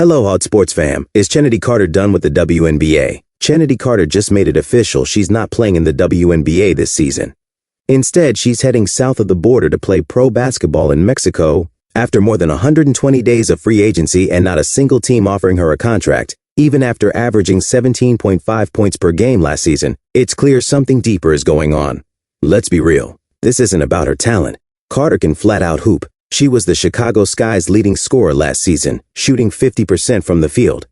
Hello, Haute sports fam. Is Chennedy Carter done with the WNBA? Chennedy Carter just made it official she's not playing in the WNBA this season. Instead, she's heading south of the border to play pro basketball in Mexico. After more than 120 days of free agency and not a single team offering her a contract, even after averaging 17.5 points per game last season, it's clear something deeper is going on. Let's be real. This isn't about her talent. Carter can flat out hoop. She was the Chicago Sky's leading scorer last season, shooting 50% from the field.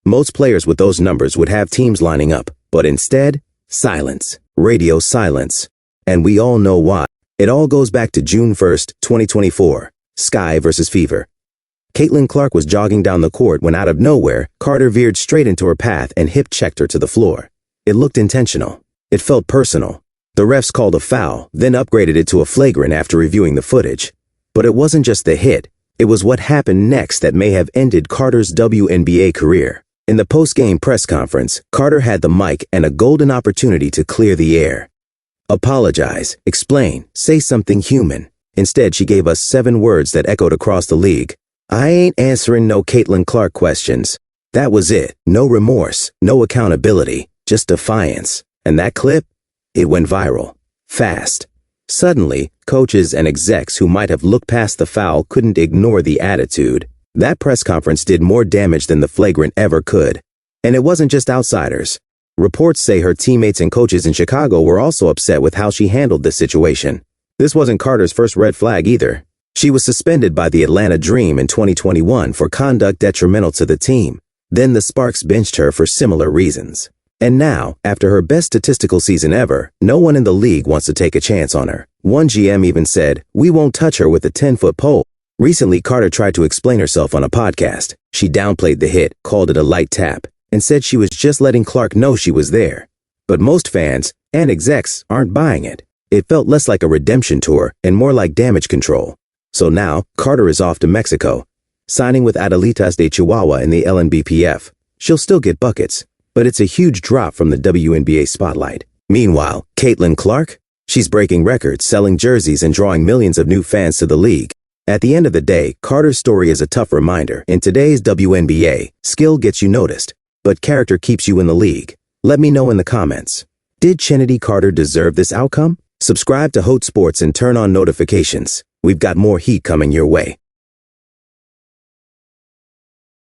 Most players with those numbers would have teams lining up, but instead, silence. Radio silence. And we all know why. It all goes back to June 1st, 2024. Sky versus Fever. Caitlin Clark was jogging down the court when out of nowhere, Carter veered straight into her path and hip-checked her to the floor. It looked intentional. It felt personal. The refs called a foul, then upgraded it to a flagrant after reviewing the footage. But it wasn't just the hit. It was what happened next that may have ended Carter's WNBA career. In the post-game press conference, Carter had the mic and a golden opportunity to clear the air. Apologize, explain, say something human. Instead, she gave us 7 words that echoed across the league. I ain't answering no Caitlin Clark questions. That was it. No remorse, no accountability, just defiance. And that clip? It went viral. Fast. Suddenly, coaches and execs who might have looked past the foul couldn't ignore the attitude. That press conference did more damage than the flagrant ever could. And it wasn't just outsiders. Reports say her teammates and coaches in Chicago were also upset with how she handled the situation. This wasn't Carter's first red flag either. She was suspended by the Atlanta Dream in 2021 for conduct detrimental to the team. Then the Sparks benched her for similar reasons. And now, after her best statistical season ever, no one in the league wants to take a chance on her. One GM even said, "We won't touch her with a 10-foot pole." Recently, Carter tried to explain herself on a podcast. She downplayed the hit, called it a light tap, and said she was just letting Clark know she was there. But most fans and execs aren't buying it. It felt less like a redemption tour and more like damage control. So now, Carter is off to Mexico, signing with Adelitas de Chihuahua in the LNBPF. She'll still get buckets, but it's a huge drop from the WNBA spotlight. Meanwhile, Caitlin Clark? She's breaking records, selling jerseys, and drawing millions of new fans to the league. At the end of the day, Carter's story is a tough reminder. In today's WNBA, skill gets you noticed, but character keeps you in the league. Let me know in the comments. Did Chennedy Carter deserve this outcome? Subscribe to Haute Sports and turn on notifications. We've got more heat coming your way.